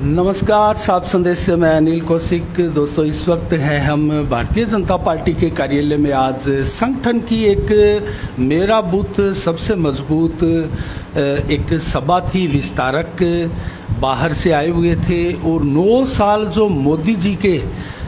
नमस्कार, साफ संदेश से मैं अनिल कौशिक। दोस्तों, इस वक्त है हम भारतीय जनता पार्टी के कार्यालय में। आज संगठन की एक मेरा बूथ सबसे मजबूत एक सभा थी। विस्तारक बाहर से आए हुए थे और 9 साल जो मोदी जी के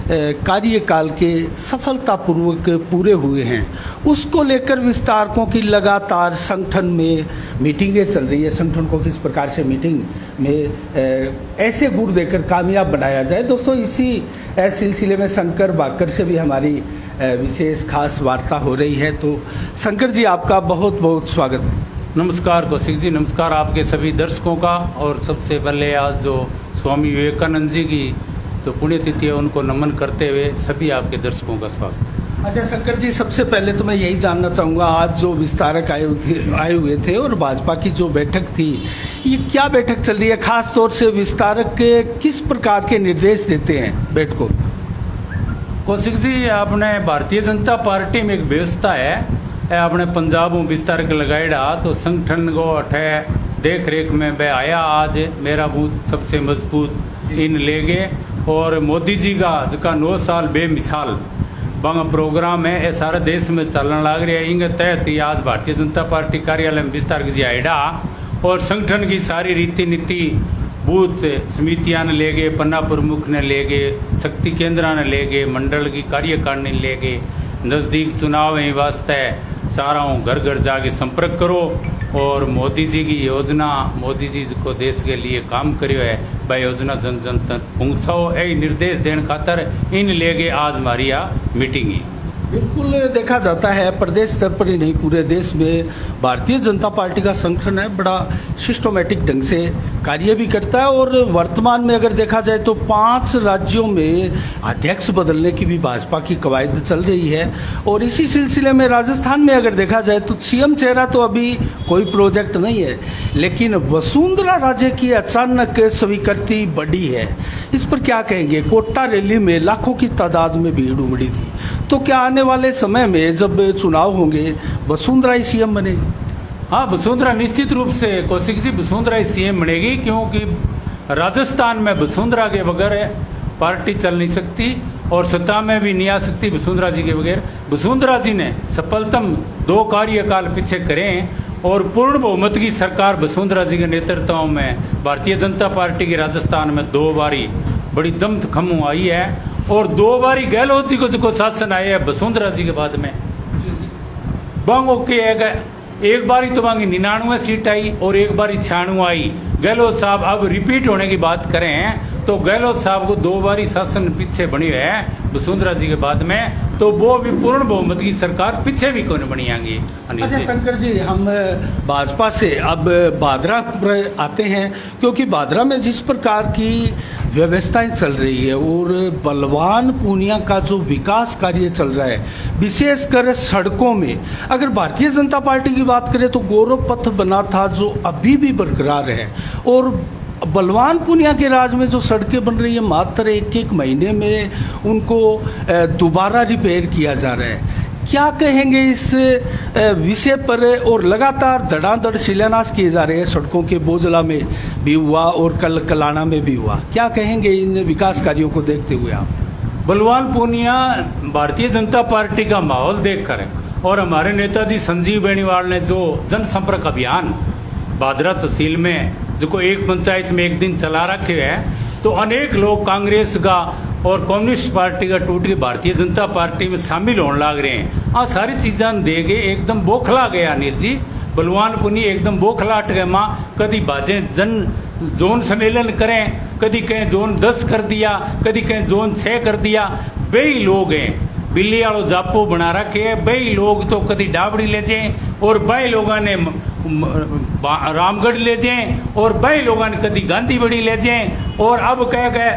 कार्यकाल के सफलतापूर्वक पूरे हुए हैं, उसको लेकर विस्तारकों की लगातार संगठन में मीटिंगें चल रही है। संगठन को किस प्रकार से मीटिंग में ऐसे गुण देकर कामयाब बनाया जाए। दोस्तों, इसी सिलसिले में शंकर बाकर से भी हमारी विशेष खास वार्ता हो रही है। तो शंकर जी, आपका बहुत बहुत स्वागत है। नमस्कार कौशिक जी, नमस्कार आपके सभी दर्शकों का। और सबसे पहले आज जो स्वामी विवेकानंद जी की जो पुण्यतिथि है, उनको नमन करते हुए सभी आपके दर्शकों का स्वागत। अच्छा शंकर जी, सबसे पहले तो मैं यही जानना चाहूँगा, आज जो विस्तारक आए हुए थे और भाजपा की जो बैठक थी, ये क्या बैठक चल रही है? खास तौर से विस्तारक के किस प्रकार के निर्देश देते हैं बैठकों? कौशिक जी, आपने भारतीय जनता पार्टी में एक व्यवस्था है, आपने पंजाब में विस्तारक लगाएड़ा तो संगठन को अठे देख रेख में वह आया। आज मेरा बूथ सबसे मजबूत इन ले गए और मोदी जी का जिसका 9 साल बेमिसाल बंग प्रोग्राम है, ये सारे देश में चलने लग रहा है। इनके तहत ही आज भारतीय जनता पार्टी कार्यालय में विस्तारक जी आएड़ा और संगठन की सारी रीति नीति बूथ समितियां ने ले गए, पन्ना प्रमुख ने ले गए, शक्ति केंद्र ने ले गए, मंडल की कार्यकारिणी ले गए। नज़दीक चुनाव है वास्ते सारा घर घर जाके संपर्क करो और मोदी जी की योजना, मोदी जी को देश के लिए काम करियो है, वह योजना जन जन तक पहुँचाओ, यही निर्देश देने खातर इन ले गए आज हमारी यहाँ मीटिंग ही। बिल्कुल, देखा जाता है प्रदेश स्तर पर ही नहीं, पूरे देश में भारतीय जनता पार्टी का संगठन है, बड़ा सिस्टमेटिक ढंग से कार्य भी करता है। और वर्तमान में अगर देखा जाए तो 5 राज्यों में अध्यक्ष बदलने की भी भाजपा की कवायद चल रही है। और इसी सिलसिले में राजस्थान में अगर देखा जाए तो सीएम चेहरा तो अभी कोई प्रोजेक्ट नहीं है, लेकिन वसुंधरा राजे की अचानक स्वीकृति बढ़ी है। इस पर क्या कहेंगे? कोटा रैली में लाखों की तादाद में भीड़ उमड़ी थी, तो क्या आने वाले समय में जब चुनाव होंगे वसुंधरा ही सीएम बनेगी? हाँ, वसुंधरा निश्चित रूप से कौशिक जी वसुंधरा ही सीएम बनेगी, क्योंकि राजस्थान में वसुंधरा के बगैर पार्टी चल नहीं सकती और सत्ता में भी नहीं आ सकती वसुंधरा जी के बगैर। वसुंधरा जी ने सफलतम 2 कार्यकाल पीछे करें और पूर्ण बहुमत की सरकार वसुंधरा जी के नेतृत्व में भारतीय जनता पार्टी की राजस्थान में 2 बारी बड़ी दमखम आई है और 2 बारी गहलोत जी को जो शासन आया है वसुंधरा जी के बाद में बांगो के एक बारी तो बांगी 99 सीट आई और एक बारी 96 आई। गहलोत साहब अब रिपीट होने की बात करें तो गहलोत साहब को 2 बारी शासन पीछे बनी है वसुंधरा जी के बाद में, तो वो भी पूर्ण बहुमत की सरकार पीछे भी कौन बनी आएंगी। अच्छा शंकर जी, हम भाजपा से अब भादरा पर आते हैं, क्योंकि भादरा में जिस प्रकार की व्यवस्थाएं चल रही है और बलवान पूनिया का जो विकास कार्य चल रहा है, विशेषकर सड़कों में, अगर भारतीय जनता पार्टी की बात करें तो गौरव पथ बना था जो अभी भी बरकरार है। और बलवान पूनिया के राज में जो सड़कें बन रही है, मात्र 1-1 महीने में उनको दोबारा रिपेयर किया जा रहा है। क्या कहेंगे इस विषय पर? और लगातार धड़ाधड़ शिलान्यास किए जा रहे हैं, सड़कों के बोझला में भी हुआ और कल कलाना में भी हुआ। क्या कहेंगे इन विकास कार्यों को देखते हुए आप? बलवान पूनिया भारतीय जनता पार्टी का माहौल देखकर और हमारे नेताजी संजीव बेनीवाल ने जो जनसंपर्क अभियान भादरा तहसील में जो एक पंचायत में एक दिन चला रखे है, तो अनेक लोग कांग्रेस का और कम्युनिस्ट पार्टी का टूट के भारतीय जनता पार्टी में शामिल होने लग रहे हैं। आ सारी चीज़ें दे के एकदम बोखला गया अनिल जी, बलवान पुनी एकदम बोखला अट गए। माँ कभी बाजे जन जोन सम्मेलन करें, कभी कहें जोन 10 कर दिया, कभी कहें जोन 6 कर दिया। बेई लोग हैं, बिल्ली वालों जापो बना रखे है। बेई लोग तो कभी डाबड़ी ले जाए और बई लोगों ने रामगढ़ ले जाए और बई लोगों ने कभी गांधी बड़ी ले जाए और अब कह गए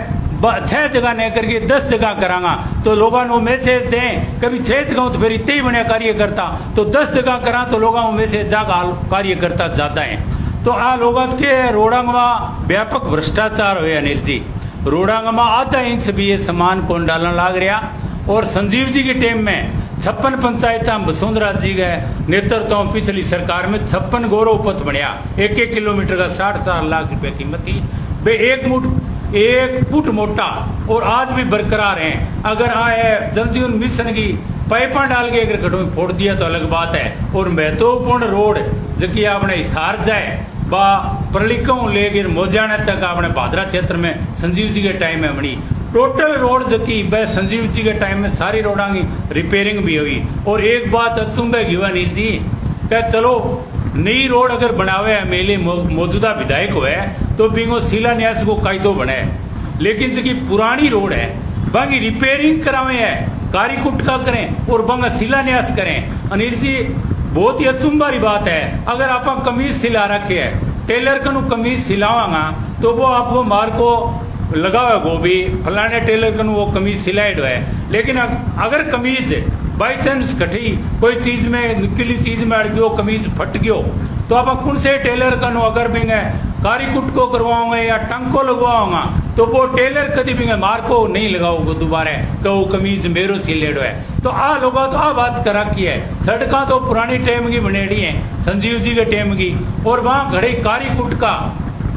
6 जगह नहीं करके 10 जगह करांगा, तो लोगों को मैसेज दें। कभी 6 जगह तो फिर इतने ही बने कार्य करता, तो 10 जगह करा तो लोगों को मैसेज जागा कार्य करता ज्यादा है। तो आ लोगों के रोडांग में व्यापक भ्रष्टाचार हुए अनिल जी। रोडांग में आधा इंच भी ये सामान कौन डालने लग रहा। और संजीव जी के टाइम में 56 पंचायत वसुंधरा जी के नेतृत्व में पिछली सरकार में 56 गौरव पथ बनया, 1-1 किलोमीटर का 60-60 लाख रुपए कीमत थी। वे एक मुठ एक फुट मोटा और आज भी बरकरार हैं। अगर आए जल जीवन मिशन की पाइपा डाल के अगर घटों में फोड़ दिया तो अलग बात है। और महत्वपूर्ण रोड जबकि आपने हिसार जाए बा परलिकों लेकर मोजाने तक आपने भादरा क्षेत्र में संजीव जी के टाइम में बनी टोटल रोड जबकि वह संजीव जी के टाइम में सारी रोडा की रिपेयरिंग भी हुई। और एक बात अचुंबे युवा नील जी क्या चलो नई रोड अगर बनावे है मेले मौजूदा विधायक हुए तो बिंगो शिलान्यास को कायदो बने, लेकिन जबकि पुरानी रोड है बाकी रिपेयरिंग करावे है कारी कुटका करें और बंगा शिलान्यास करें। अनिल जी बहुत ही अचुंबारी बात है। अगर आप कमीज सिला रखे है टेलर कनु कमीज सिलावागा तो वो आपको मार को लगावे गो भी फलाने टेलर कनु वो कमीज सिलाइड है। लेकिन अगर कमीज बाई चांस घटी कोई चीज में निकली चीज में अड़ गयो कमीज फट गयो तो आप कौन से टेलर कनु अगर भी कारी कुटको करवाओगे या टंको लगवाओगा तो वो टेलर कभी भी मार को नहीं लगाओगे दोबारा कि वो कमीज मेरो सिलेडो है। तो आ लोगों तो आ बात करा की है सड़का तो पुरानी टाइम की बनेड़ी है संजीव जी के टाइम की और वहाँ घड़े कारी कुटका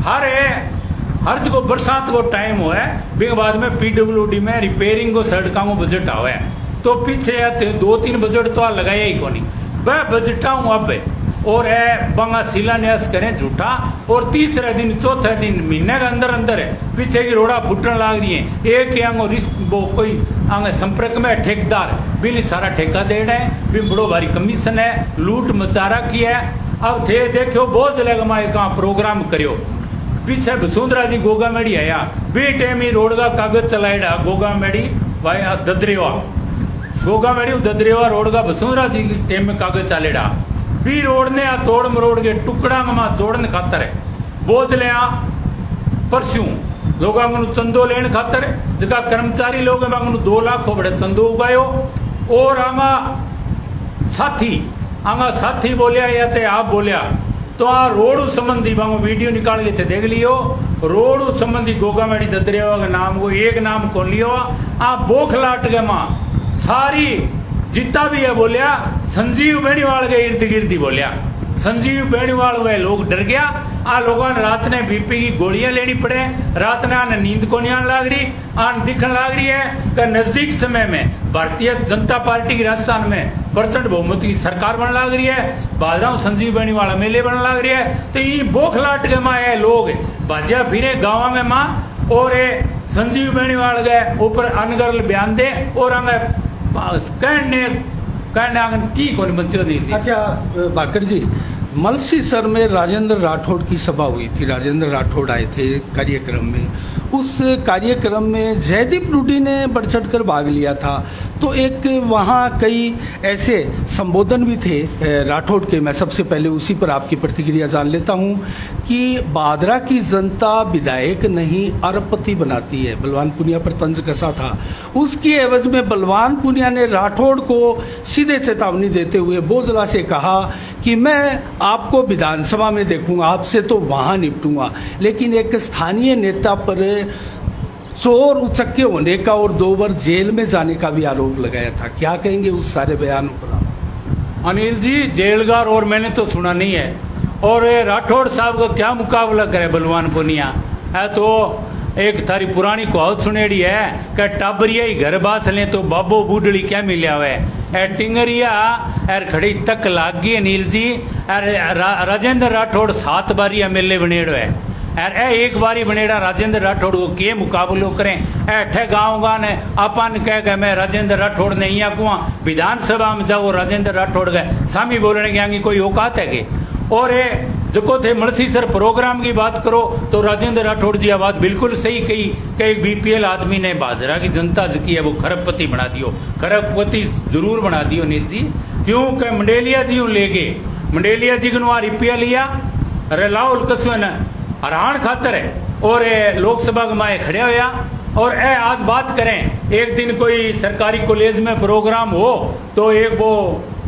हर जगह बरसात को टाइम हुआ है बिग बाद में PWD में रिपेयरिंग को सड़कों को बजट आवे तो पीछे 2-3 बजट तो लगाया ही कोनी वह बजटा हूँ अब और है बंगा शिलान्यास करें झूठा और तीसरे दिन चौथे दिन महीने के अंदर अंदर है पीछे की रोड़ा फुटने लाग रही है। एक आंगो वो कोई आंगे संपर्क में ठेकेदार बिल सारा ठेका दे रहे हैं भी बड़ो भारी कमीशन है लूट मचा रखी है। अब थे देखो बहुत जगह में कहाँ प्रोग्राम करियो पीछे वसुंधरा जी गोगा मेड़ी आया बे टाइम ही रोड का कागज चलाएड़ा गोगा मेड़ी भाई ददरेवा गोगा मेड़ी ददरेवा रोड का वसुंधरा जी के टाइम में कागज चलेड़ा बी रोड ने तोड़ मरोड़ के टुकड़ा में जोड़ने खातर बोझ ले परस्यू लोगों को चंदो लेने खातर जगह कर्मचारी लोग 2 लाख को बड़े चंदो उगायो और आंगा साथी बोलिया या चाहे आप बोलिया तो आ रोड संबंधी बांगो वीडियो निकाल के थे देख लियो रोड संबंधी गोगामेड़ी ददरेवा के नाम को एक नाम खोल लियो आ बोखलाट के माँ सारी जितना भी है बोलिया संजीव बेनीवाल के इर्द गिर्द ही बोलिया संजीव बेनीवाल वह लोग डर गया आ लोगों ने रात ने बीपी की गोलियां लेनी पड़े रात ने आने नींद को नहीं आने लाग रही आन दिखने लाग रही है कि नजदीक समय में भारतीय जनता पार्टी की राजस्थान में प्रचंड बहुमत की सरकार बनने लग रही है बाजरा संजीव बेनीवाल एमएलए बनने लग रही है। तो ये बोखलाट के माँ है लोग बाजिया फिरे गाँव में माँ और संजीव बेनीवाल गए ऊपर अनगरल बयान दे और हमें अच्छा बाकर जी मलसीसर में राजेंद्र राठौड़ की सभा हुई थी राजेंद्र राठौड़ आए थे कार्यक्रम में उस कार्यक्रम में जयदीप रूडी ने बढ़ चढ़ कर भाग लिया था तो एक वहाँ कई ऐसे संबोधन भी थे राठौड़ के। मैं सबसे पहले उसी पर आपकी प्रतिक्रिया जान लेता हूँ कि बादरा की जनता विधायक नहीं अरबपति बनाती है। बलवान पुनिया पर तंज कसा था उसकी एवज में बलवान पुनिया ने राठौड़ को सीधे चेतावनी देते हुए बोझला से कहा कि मैं आपको विधानसभा में देखूंगा आपसे तो वहाँ निपटूंगा। लेकिन एक स्थानीय नेता पर चोर उचक्के होने का और 2 बार जेल में जाने का भी आरोप लगाया था। क्या कहेंगे उस सारे बयानों पर? अनिल जी जेलगार और मैंने तो सुना नहीं है और राठौड़ साहब का क्या मुकाबला करे बलवान पुनिया है। तो एक थारी पुरानी कहावत सुनेड़ी है कि टाबरिया ही घर बास ले तो बाबो बूढ़ड़ी क्या मिलिया हुआ है टिंगरिया एर खड़ी तक लाग गई अनिल जी। राजेंद्र राठौड़ 7 बारी एमएलए बनेड़ो है एक बारी बनेड़ा राजेंद्र राठौड़ को के मुकाबलो करें ऐठे गाँव गान अपन कह गए मैं राजेंद्र राठौड़ ने यहाँ कुआ विधानसभा में जाओ राजेंद्र राठौड़ गए सामी बोलने की कोई औकात है कि और जो थे मलसीसर प्रोग्राम की बात करो तो राजेंद्र राठौड़ जी बात बिल्कुल सही कही कि एक BPL आदमी ने बाजरा की जनता जो की है वो खरबपति बना दियो खरबपति जरूर बना दियो नील जी। क्योंकि मंडेलिया जी ले गए मंडेलिया जी को रुपया लिया अरे लाओ कसवन हरान खातर है और लोकसभा माए खड़े होया और आज बात करें एक दिन कोई सरकारी कॉलेज में प्रोग्राम हो तो एक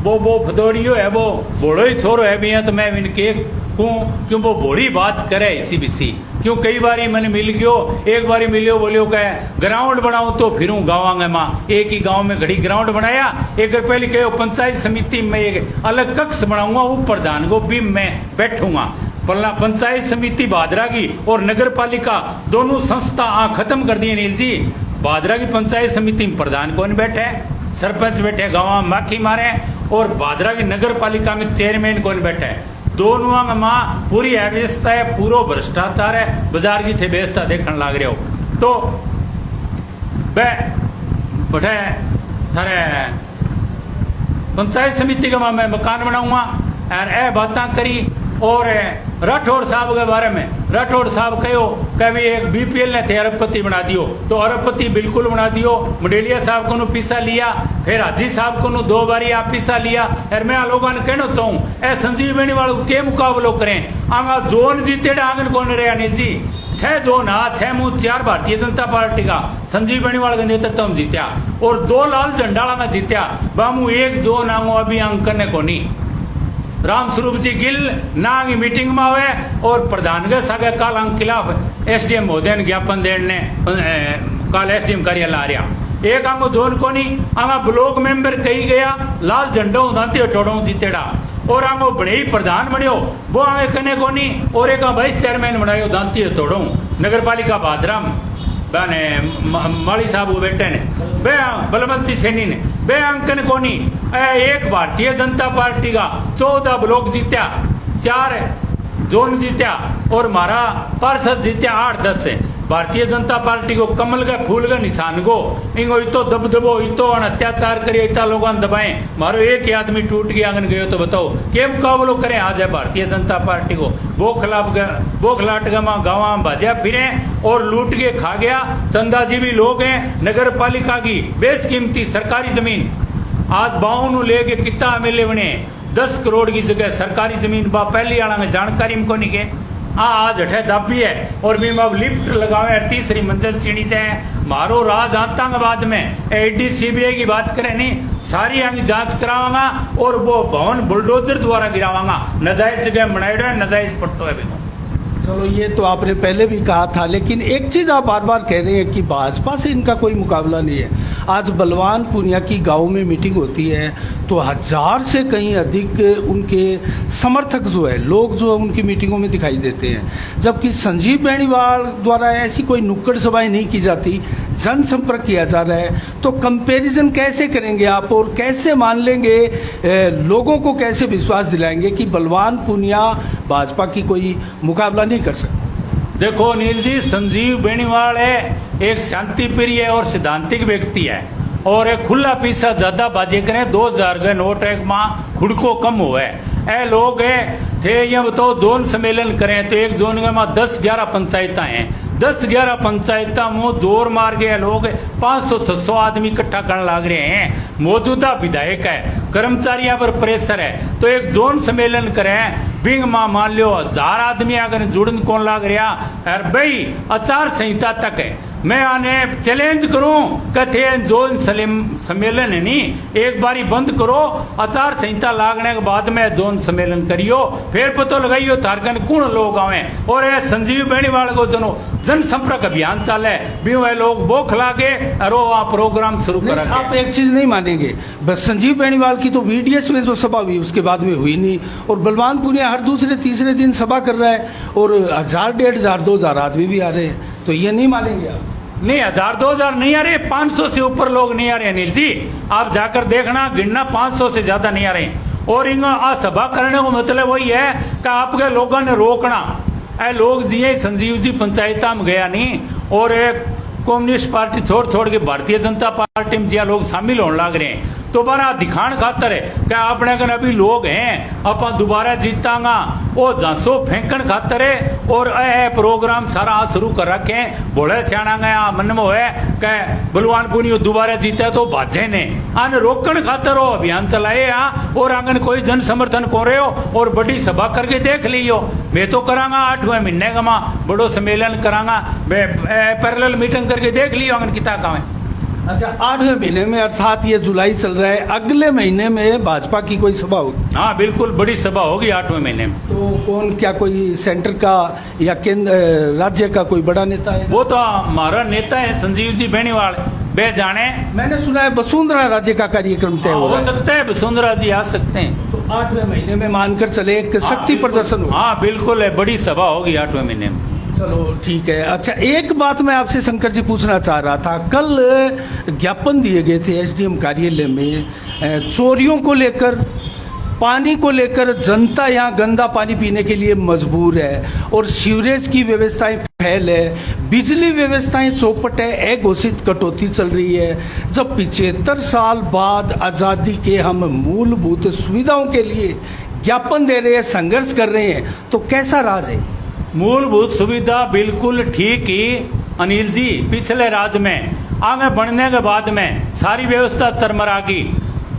वो फदोड़ियो है वो बड़ो ही छोरो है भी है तो मैं इनके क्यों वो बड़ी बात करे इसी बिसी क्यों कई बारी मैंने मिल गयो एक बारी मिलियो बोलियो कहे ग्राउंड बनाऊं तो फिरूं गाँव माँ एक ही गांव में घड़ी ग्राउंड बनाया एक बार पहले कहो पंचायत समिति में एक अलग कक्ष बनाऊंगा ऊपर प्रधान को भी मैं बैठूंगा पंचायत समिति भादरा की और नगर पालिका दोनों संस्था खत्म कर दिए नील जी। भादरा की पंचायत समिति में प्रधान कौन बैठे, सरपंच बैठे गाँव में माखी मारे, और भादरा की नगर पालिका में चेयरमैन कौन बैठे। दोनों में पूरी अव्यवस्था है, पूरा भ्रष्टाचार है, बाजार की थे व्यवस्था देखने लग रहे हो। तो बैठे थारे पंचायत समिति का मैं मकान बनाऊंगा और ए बातें करी। और राठौड़ साहब के बारे में राठौड़ साहब कहो कभी एक बीपीएल ने थे अरबपति बना दियो, तो अरबपति बिल्कुल बना दियो। मंडेलिया साहब को पीसा लिया, फिर हाजी साहब को 2 बारी आप पीसा लिया। और मैं लोगों ने कहना चाहूँ ए संजीव बेनीवाल को के मुकाबलो करें। आगा जोन जीते आंगन कौन रहे अनिल जी, 6 जोन 6 मुँह 4 भारतीय जनता पार्टी का संजीव बेनीवाल के नेतृत्व में जीत्या, और 2 लाल झंडाला में जीत्या। बामू 1 जोन आंगो अभी अंक करने को नहीं। राम स्वरूप जी गिल नांग मीटिंग में आवे और प्रधान के सागे काल अंक खिलाफ एसडीएम महोदय ने ज्ञापन देने काल एसडीएम कार्यालय आ रहा। एक आंगो जोन को नहीं आंगा ब्लॉक मेंबर कही गया लाल झंडो दांती टोड़ो जीतेड़ा, और आंगो बड़े प्रधान बनियो वो आगे कने को नहीं, और एक वाइस चेयरमैन बनायो दांती तोड़ो नगर पालिका भादरा बने माली साहब बेटे ने बे बलवंत सिंह सैनी ने बे अंकन कोनी। एक भारतीय जनता पार्टी का 14 ब्लॉक जीत्या, 4 जोन जीत्या, और हमारा पार्षद जीत्या 8-10 से। भारतीय जनता पार्टी को कमल का फूल का निशान को इंगो इतो दबदबो इतो अत्याचार करे इतना लोगों दबाए, मारो एक ही आदमी टूट गया आंगन गयो तो बताओ के मुकाबलो करें आज है भारतीय जनता पार्टी को। वो खिलाट गाँव भाजा फिरे और लूट के खा गया। चंदाजीवी लोग हैं, नगर पालिका की बेशकीमती सरकारी जमीन आज 52 लेके कितना मेले बने, 10 करोड़ की जगह सरकारी जमीन बा पहली आला में जानकारी में को नहीं के आज हठे दाबी है, और भी अब लिफ्ट लगावे 3री मंजिल चीनी जाए। मारो राज आतंकवाद में एडी सीबीआई की बात करें नहीं, सारी अंग जांच करावांगा और वो भवन बुलडोजर द्वारा गिरावांगा। नजायज जगह बनाए हुए नजायज पट्टो है बिल्कुल। चलो ये तो आपने पहले भी कहा था, लेकिन एक चीज आप बार बार कह रहे हैं कि भाजपा से इनका कोई मुकाबला नहीं है। आज बलवान पुनिया की गांव में मीटिंग होती है तो 1000 से कहीं अधिक उनके समर्थक जो है लोग जो उनकी मीटिंगों में दिखाई देते हैं, जबकि संजीव बेनीवाल द्वारा ऐसी कोई नुक्कड़ सभाएं नहीं की जाती, जनसंपर्क किया जा रहा है। तो कंपैरिजन कैसे करेंगे आप, और कैसे मान लेंगे, लोगों को कैसे विश्वास दिलाएंगे कि बलवान पुनिया भाजपा की कोई मुकाबला नहीं कर सकते? देखो नील जी, संजीव बेनीवाल है एक शांति प्रिय और सिद्धांतिक व्यक्ति है, और एक खुला पीसा ज्यादा बाजे करें 2000 के नोट एक माँ खुड़को कम हुआ है। ए लोग थे ये बताओ जोन सम्मेलन करें तो एक जोन में 10-11 पंचायतें हैं, 10-11 पंचायतों में जोर मार गए लोग 500-600 आदमी इकट्ठा करने लग रहे हैं। मौजूदा विधायक है, कर्मचारियों पर प्रेशर है, तो एक जोन सम्मेलन करें बिंग मां मान लो 1000 आदमी अगर जुड़न कौन लग रहा और भाई आचार संहिता तक है। मैं आने चैलेंज करूं कहते जोन सम्मेलन है नहीं, एक बारी बंद करो, आचार संहिता लागने के बाद में जोन सम्मेलन करियो, फिर पता लगाइयो तारकन कौन लोग आवे। और ये संजीव बेनीवाल को जनो जनसंपर्क अभियान चले भी वह लोग वो खिला के और वहाँ प्रोग्राम शुरू करा। आप एक चीज नहीं मानेंगे, बस संजीव बेनीवाल की तो वीडीएस में जो सभा हुई उसके बाद में हुई नहीं, और बलवान पुनिया हर दूसरे तीसरे दिन सभा कर रहा है और 1000, 1500, 2000 आदमी भी आ रहे हैं, तो ये नहीं मानेंगे आप? नहीं, 1000-2000 नहीं आ रहे, 500 से ऊपर लोग नहीं आ रहे अनिल जी, आप जाकर देखना गिनना 500 से ज्यादा नहीं आ रहे। और इन सभा करने को मतलब वही है कि आपके लोगों ने रोकना ऐ लोग जिये संजीव जी पंचायत में गया नहीं, और एक कम्युनिस्ट पार्टी छोड़ के भारतीय जनता पार्टी में जिया लोग शामिल होने लग रहे हैं, दोबारा दिखाने खातर है क्या आपने अगर अभी लोग हैं अपन दोबारा जीतांगा वो झांसो फेंकन खातर है। और ए प्रोग्राम सारा शुरू कर रखे हैं, बोले सियाणा गया मन में है क्या बलवान पुनिया दोबारा जीता तो भाजे ने आने रोकन खातर वो अभियान चलाए यहाँ, और आंगन कोई जन समर्थन को रहे हो और बड़ी सभा करके देख लियो। मैं तो करांगा 8वें महीने का बड़ो सम्मेलन करांगा, पैरेलल मीटिंग करके देख लियो आंगन किता का है। अच्छा, 8वें महीने में अर्थात ये जुलाई चल रहा है, अगले महीने में भाजपा की कोई सभा होगी? हाँ बिल्कुल, बड़ी सभा होगी 8वें महीने में। तो कौन, क्या कोई सेंटर का या केंद्र राज्य का कोई बड़ा नेता है? वो तो हमारा नेता है संजीव जी बेनीवाल, वे जाने। मैंने सुना है वसुंधरा राज्य का कार्यक्रम तय हो रहा है। सकता है वसुंधरा जी आ सकते हैं। तो 8वें महीने में मानकर चले एक शक्ति प्रदर्शन हो। हाँ बिल्कुल है, बड़ी सभा होगी 8वें महीने में। चलो ठीक है। अच्छा, एक बात मैं आपसे शंकर जी पूछना चाह रहा था, कल ज्ञापन दिए गए थे एसडीएम कार्यालय में चोरियों को लेकर, पानी को लेकर। जनता यहाँ गंदा पानी पीने के लिए मजबूर है और सीवरेज की व्यवस्थाएं फैल है, बिजली व्यवस्थाएं चौपट है, अघोषित कटौती चल रही है। जब 75 साल बाद आज़ादी के हम मूलभूत सुविधाओं के लिए ज्ञापन दे रहे हैं, संघर्ष कर रहे हैं, तो कैसा राज है? मूलभूत सुविधा बिल्कुल ठीक ही अनिल जी, पिछले राज में आगे बढ़ने के बाद में सारी व्यवस्था चरमरा गई।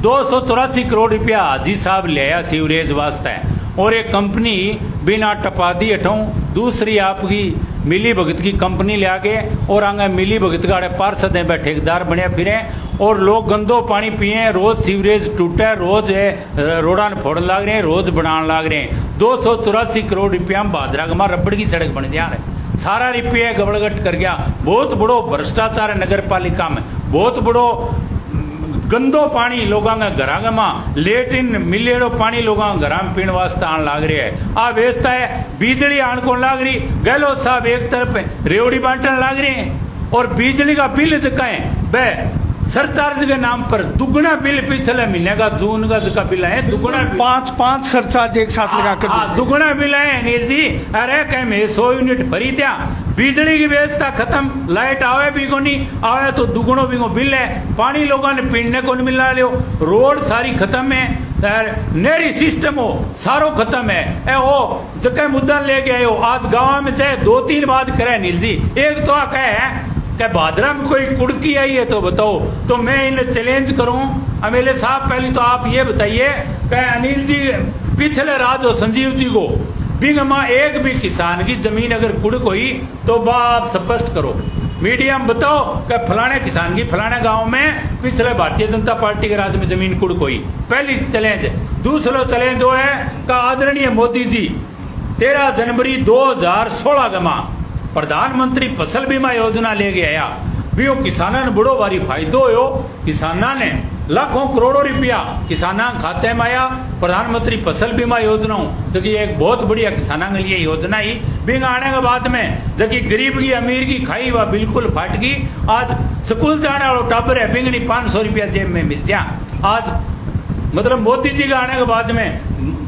284 करोड़ रुपया जी साहब ले आया सीवरेज वास्ते, और एक कंपनी बिना टपा दी हटाऊं, दूसरी आपकी मिली भगत की कंपनी ले आगे, और आगे मिली भगत गाड़े पार्षद हैं, ठेकेदार बने फिरे, और लोग गंदो पानी पिए, रोज सीवरेज टूटे, रोज रोडान फोड़न लाग रहे हैं, रोज बनाने लाग रहे हैं। 284 करोड़ रुपया में भादरा गमा रबड़ की सड़क बन जा रहा है, सारा रुपया गबड़गट कर गया। बहुत बड़ो भ्रष्टाचार है नगर पालिका में, बहुत बड़ो गंदो पानी लोगों के घर में, लेटिन मिलेड़ो पानी लोगों के घर में पीने वास्ते आने लग रही है। आ व्यवस्था है, बिजली आने को लग रही, गहलोत साहब एक तरफ रेवड़ी बांटने लग रहे हैं, और बिजली का बिल चुकाए वह सरचार्ज के नाम पर दुगना बिल पिछले महीने का जून का जो बिल है, दुगना 5 सरचार्ज एक साथ लगा कर दुगना बिल है अनिल जी। अरे कहीं में 100 यूनिट भरी दिया, बिजली की व्यवस्था खत्म, लाइट आवे भी को नहीं आवे तो दुगुणों भी को बिल है, पानी लोगों ने पीने को नहीं मिला लियो, रोड सारी खत्म है, नेरी सिस्टम हो सारो खत्म है। ए ओ जगह मुद्दा ले गए हो, आज गाँव में चाहे 2-3 बात करे अनिल जी। एक तो क्या है कि भादरा में कोई कुड़की आई है तो बताओ, तो मैं इन्हें चैलेंज करूं अमेले साहब, पहले तो आप ये बताइए कि अनिल जी पिछले राज हो संजीव जी को बिगमा एक भी किसान की जमीन अगर कुड़क हुई तो आप स्पष्ट करो, मीडिया में बताओ कि फलाने किसान की फलाने गांव में पिछले भारतीय जनता पार्टी के राज में जमीन कुड़क हुई। पहली चैलेंज। दूसरा चैलेंज जो है कि आदरणीय मोदी जी 13 जनवरी 2016 गमा प्रधानमंत्री फसल बीमा योजना ले गया, भी किसानों ने बड़ो भारी फायदो हो, किसानों ने लाखों करोड़ों रुपया किसानों खाते में आया। प्रधानमंत्री फसल बीमा योजना जो कि एक बहुत बढ़िया किसानों के लिए योजना ही, बिंग आने के बाद में जो कि गरीब की अमीर की खाई वह बिल्कुल फट गई। आज स्कूल जाने वालों टाबर है, बिंग नहीं 500 रुपया जेब में मिल जा। आज मतलब मोदी जी के आने के बाद में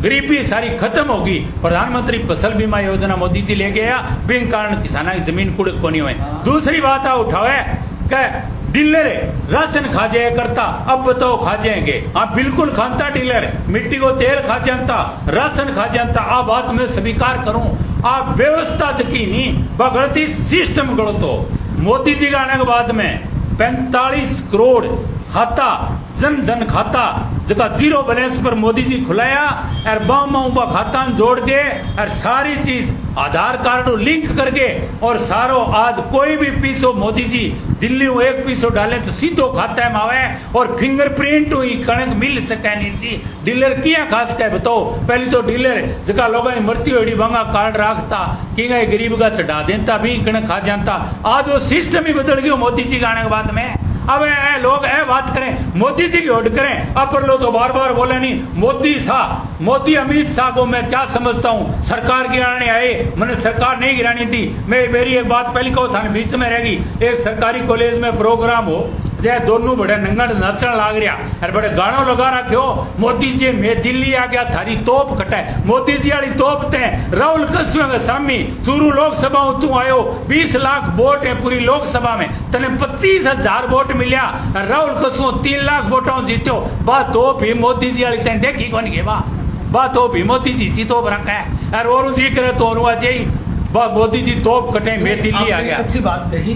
गरीबी सारी खत्म होगी। प्रधानमंत्री फसल बीमा योजना मोदी जी ले गया, बिन कारण किसानों की जमीन कुड़क को नहीं हुए। दूसरी बात आ उठावे कि डीलर राशन खा जाया करता, अब बताओ खा जाएंगे? हाँ बिल्कुल खाता डीलर, मिट्टी को तेल खा जानता, राशन खा जानता। आ बात मैं स्वीकार करूं, आप व्यवस्था यकीनी बगड़ती सिस्टम गलत हो। मोदी जी के आने के बाद में 45 करोड़ खाता जन धन खाता जगह जीरो बैलेंस पर मोदी जी खुलाया, और बाबा खाता जोड़ के और सारी चीज आधार कार्ड लिंक करके, और सारो आज कोई भी पीसो मोदी जी दिल्ली में एक पीसो डाले तो सीधो खाता में आवे, और फिंगरप्रिंट हुई कणक मिल सके नहीं जी। डीलर किया खास कह बताओ? पहले तो डीलर जगह लोगों की मृत्यु होड़ी बांगा कार्ड रखता कि गरीब का चढ़ा देता भी कणक खा जाता। आज वो सिस्टम ही बदल गया मोदी जी के आने के बाद में। अब लोग बात करें मोदी जी की होड़ करें, अब पर लोग तो बार बार बोले नहीं मोदी शाह, मोदी अमित शाह को मैं क्या समझता हूँ, सरकार गिराने आए, मैंने सरकार नहीं गिरानी थी। मैं मेरी एक बात पहले कहो था बीच में रहेगी, एक सरकारी कॉलेज में प्रोग्राम हो, दोनों बड़े नंगड़ नचन लाग रहा और बड़े गानों लगा रखे हो, मोदी जी मैं दिल्ली आ गया थारी तोप कटाए। मोदी जी वाली तोप ते राहुल कस्बे के सामी चूरू लोकसभा तू आयो, 20 लाख वोट है पूरी लोकसभा में, तने 25,000 वोट मिलिया, राहुल कस्बों 3 लाख वोटों जीत्यो। बात तो भी मोदी जी वाली तें देखी कौन गे बात तो भी मोदी जी सी तोप रखा है, और जी करे तो और मोदी जी तोप कटे मैं दिल्ली आ गया। अच्छी बात कही,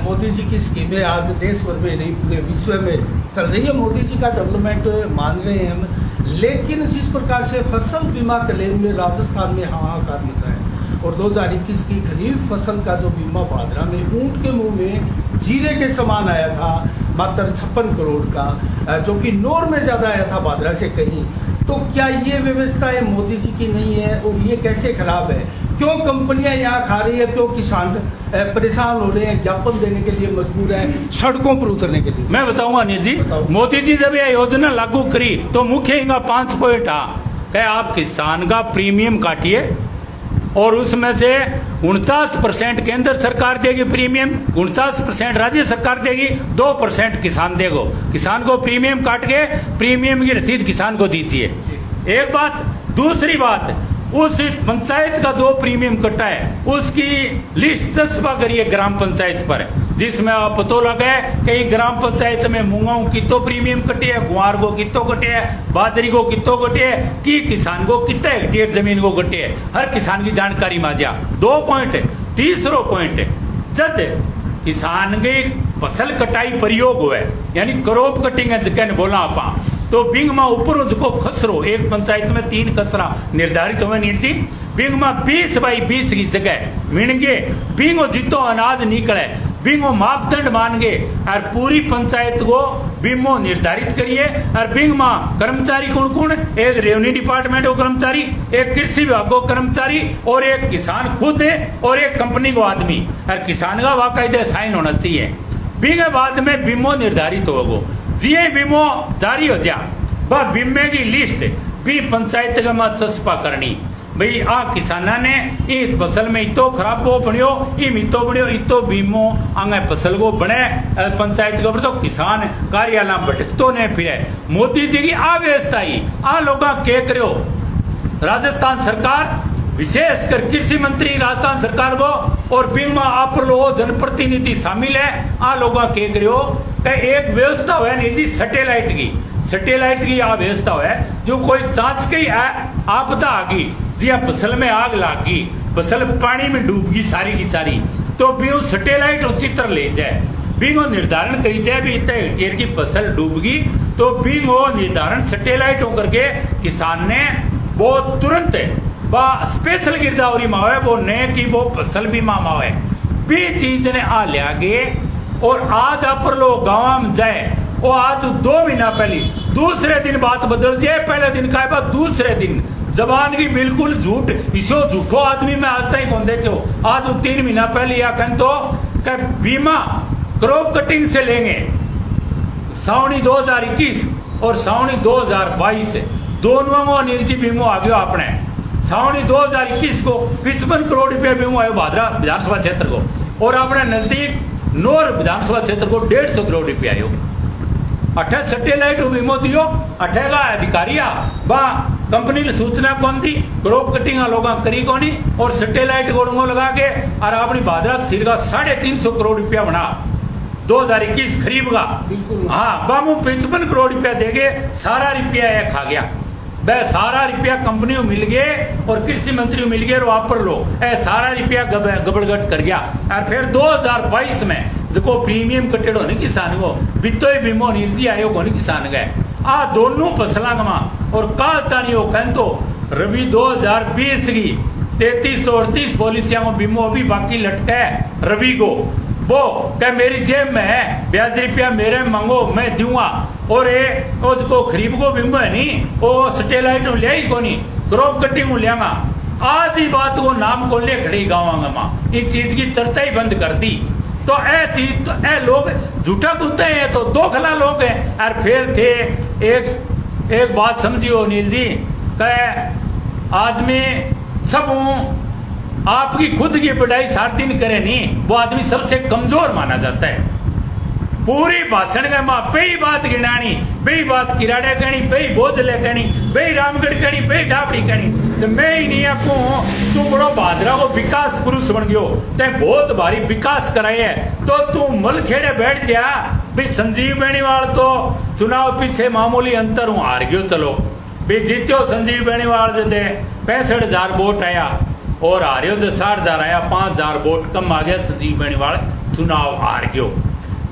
मोदी जी की स्कीमें आज देश भर में नहीं पूरे विश्व में चल रही है, मोदी जी का डेवलपमेंट मान रहे हैं हम। लेकिन जिस प्रकार से फसल बीमा क्लेम में राजस्थान में हाहाकार मचा है, और 2021 की खरीफ फसल का जो बीमा भादरा में ऊंट के मुंह में जीरे के समान आया था, मात्र 56 करोड़ का, जो कि नोर में ज़्यादा आया था भादरा से कहीं। तो क्या ये व्यवस्थाएं मोदी जी की नहीं है और ये कैसे खराब है? क्यों कंपनियां यहाँ खा रही है, क्यों किसान परेशान हो रहे हैं, ज्ञापन देने के लिए मजबूर है, सड़कों पर उतरने के लिए? मैं बताऊंगा अनिल जी, मोदी जी जब ये योजना लागू करी तो मुख्य इनका 5 पॉइंट कहे आप किसान का प्रीमियम काटिए और उसमें से 49% केंद्र सरकार देगी प्रीमियम, 49% राज्य सरकार देगी, 2% किसान देगो। किसान को प्रीमियम काट के प्रीमियम की रसीद किसान को दीजिए। एक बात। दूसरी बात, उस पंचायत का जो प्रीमियम कटा है उसकी लिस्ट चस्पा करिए ग्राम पंचायत पर, जिसमें आप पता लगे कई ग्राम पंचायत में मूंगों कितो प्रीमियम कटे है, गुआर को कितो कटे है, बाजरी को कितो कटे है, कि किसान को कितना हेक्टेयर जमीन को कटे है, हर किसान की जानकारी माजा। 2 पॉइंट है। तीसरो पॉइंट है, जब किसान की फसल कटाई प्रयोग हुए यानी क्रॉप कटिंग है जगह बोला आप, तो बिंग में ऊपर उसको खसरो, एक पंचायत में 3 खसरा निर्धारित हुए नील जी, बिंग में 20 बाई 20 की जगह मिणगे बिंगो जितो अनाज निकले बिंगो मापदंड मान गे और पूरी पंचायत को बिंगो निर्धारित करिए। और बिंग में कर्मचारी कौन कौन? एक रेवेन्यू डिपार्टमेंट को कर्मचारी, एक कृषि विभाग को कर्मचारी और एक किसान खुद है और एक कंपनी को आदमी, और किसान का बाकायदे साइन होना चाहिए। बिंग बाद में बिमो निर्धारित होगो, जिये बिमो जारी हो जा बा बिमे की लिस्ट भी पंचायत का मत चस्पा करनी, भाई आ किसाना ने इस फसल में इतो खराब वो बनियो, इतो बनियो, इतो बीमो आगे फसल को बने पंचायत के ऊपर, तो किसान कार्यालय भटकतो ने फिरे। मोदी जी की आ व्यवस्था ही आ लोग के करो, राजस्थान सरकार विशेषकर कृषि मंत्री राजस्थान सरकार को और बिंग आप लोग जनप्रतिनिधि शामिल है, आ लोग के करो एक व्यवस्था हुआ नहीं जी सैटेलाइट की आ व्यवस्था है, जो कोई जांच की आपदा आ गई जी, फसल में आग लाग गई, फसल पानी में डूब गई सारी की सारी, तो भी सैटेलाइट चित्र ले जाए, बिंग निर्धारण करी जाए भी इतने हेक्टेयर की फसल डूब गई, तो बिंग निर्धारण सैटेलाइट होकर के किसान ने वो तुरंत स्पेशल गिरदावरी मावे वो नए की वो फसल बीमा मावे भी चीज ने आ लिया गे। और आज आप लोग गाँव में जाए, वो आज 2 महीना पहले दूसरे दिन बात बदल जाए, पहले दिन का बात दूसरे दिन जबान की बिल्कुल झूठ, इसो झूठो आदमी में आज तक कौन देखे हो। आज 3 महीना पहले या कहें तो बीमा क्रॉप कटिंग से लेंगे सावनी 2021 और सावनी 2022 दोनों में निर्जी बीमो आ गया आपने। सावनी 2021 को 55 करोड़ रुपया बीमो आयो भादरा विधानसभा क्षेत्र को, और अपने नजदीक नोर विधानसभा क्षेत्र को 150 करोड़ रुपया आयो। अठे सैटेलाइट बीमो दियो, अठेगा अधिकारिया बा कंपनी की सूचना कौन थी, क्रॉप कटिंग लोग करी कोनी, और सैटेलाइट गोड़ों लगा के और अपनी भादरा तहसील का 350 करोड़ रुपया बना 2021 खरीब का। हाँ बामू 55 करोड़ रुपया देगे, सारा रुपया ये खा गया, वह सारा रुपया कंपनी को मिल गए और कृषि मंत्री को मिल गए, और वापर लो सारा रुपया गबड़गट कर गया। और फिर 2022 में जो प्रीमियम कटेड़ो नहीं किसान को वित्तो बीमो निर्जी आयोग को नहीं किसान गए आ दोनों फसलों में, और काल तानी हो कहें तो रबी 2020 की 3338 पॉलिसियां को बीमो अभी बाकी लटका है रवि को, वो क्या मेरी जेब में है, ब्याज रुपया मेरे मांगो मैं दूंगा, और ये उसको खरीब को बीमो है नहीं, वो सैटेलाइट ले ही को नहीं, क्रॉप कटिंग लियागा। आज ही बात को नाम को ले खड़ी गाँव में इस चीज की चर्चा ही बंद कर दी। तो ए चीज तो ए लोग झूठा कूदते हैं, तो 2 खला लोग हैं। और फिर थे एक बात समझियो नील जी, कह आदमी सब आपकी खुद की पढ़ाई 7 दिन करे नहीं, वो आदमी सबसे कमजोर माना जाता है। पूरी भाषण के माँ पही बात गिनानी, पही बात किराड़े कहनी, पही बोझले कहनी, पही रामगढ़ कहनी, पही ढाबड़ी कहनी, तो मैं ही नहीं आपको तू बड़ो भादरा को विकास पुरुष बन गयो, ते बहुत भारी विकास कराए है, तो तू मलखेड़े बैठ जा भाई। संजीव बेनीवाल तो चुनाव पीछे मामूली अंतर हूँ हार गयो, चलो भाई जीत्यो संजीव बेनीवाल जो थे 65,000 वोट आया, और हारियो जो 60,000 आया, 5,000 वोट कम आ गया, संजीव बेनीवाल चुनाव हार गयो।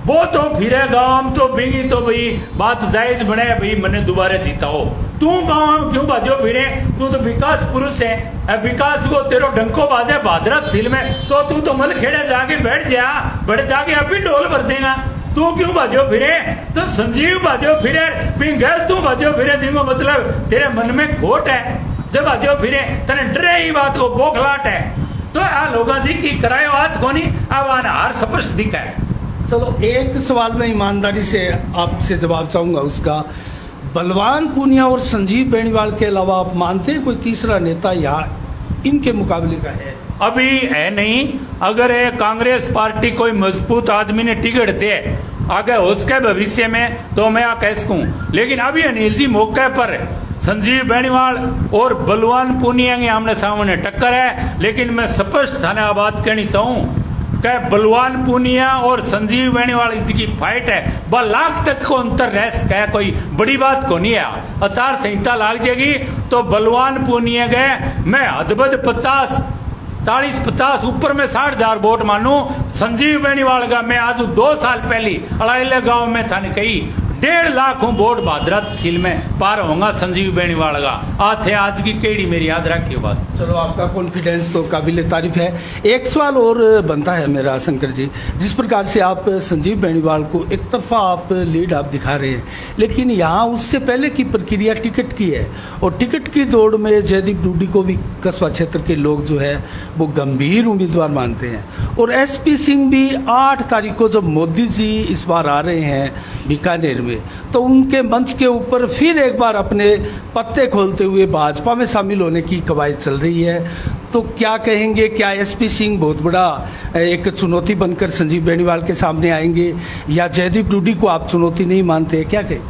वो तो फिरे गांव तो बिंगी तो भाई बात जायज बने भाई मैंने दोबारा जीता हो, तू गांव क्यों बाजो फिरे, तू तो विकास पुरुष है, विकास को तेरो डंको बाजे भादरा तहसील में, तो तू तो मल खेड़े जाके बैठ जा, बैठ जाके अभी ढोल भर देगा। तू क्यों भाजो फिरे, तो संजीव भाजो फिरे, पिंगल तू भाजो फिरे, जिनको मतलब तेरे मन में खोट है, जब भाजो फिरे तने डरे ही बात को बोखलाट है। तो आ लोगा जी की करायो हाथ कोनी अब आना हार स्पष्ट दिखा है। चलो एक सवाल में ईमानदारी से आपसे जवाब चाहूंगा उसका, बलवान पूनिया और संजीव बेनीवाल के अलावा आप मानते हैं कोई तीसरा नेता यहाँ इनके मुकाबले का है? अभी है नहीं, अगर ये कांग्रेस पार्टी कोई मजबूत आदमी ने टिकट दे आगे उसके भविष्य में तो मैं कह सकूं, लेकिन अभी अनिल जी मौके पर संजीव बेनीवाल और बलवान पूनिया के आमने सामने टक्कर है। लेकिन मैं स्पष्ट थाने बात कहनी चाहूं कि बलवान पूनिया और संजीव बेनीवाल की फाइट है, वह लाख तक को अंतर रह सका है, कोई बड़ी बात को नहीं है। आचार संहिता लाग जाएगी तो बलवान पूनिया गए मैं हदबद 40-50 ऊपर में 60,000 वोट मानू। संजीव बेनीवाल का मैं आज 2 साल पहले अड़ाइले गांव में थाने कही 1.5 लाख वोट भादरा तहसील में पार होगा संजीव बेनीवाल का। आज की केड़ी मेरी याद रखियो बात। चलो आपका कॉन्फिडेंस तो काबिल तारीफ है। एक सवाल और बनता है मेरा शंकर जी, जिस प्रकार से आप संजीव बेनीवाल को एक तरफा आप लीड आप दिखा रहे हैं, लेकिन यहाँ उससे पहले की प्रक्रिया टिकट की है और टिकट की दौड़ में जयदीप डूडी को भी कस्बा क्षेत्र के लोग जो है वो गंभीर उम्मीदवार मानते हैं और एसपी सिंह भी 8 तारीख को जब मोदी जी इस बार आ रहे हैं बीकानेर में तो उनके मंच के ऊपर फिर एक बार अपने पत्ते खोलते हुए भाजपा में शामिल होने की कवायद चल रही है। तो क्या कहेंगे, क्या एसपी सिंह बहुत बड़ा एक चुनौती बनकर संजीव बेनीवाल के सामने आएंगे या जयदीप डूडी को आप चुनौती नहीं मानते, क्या कहें?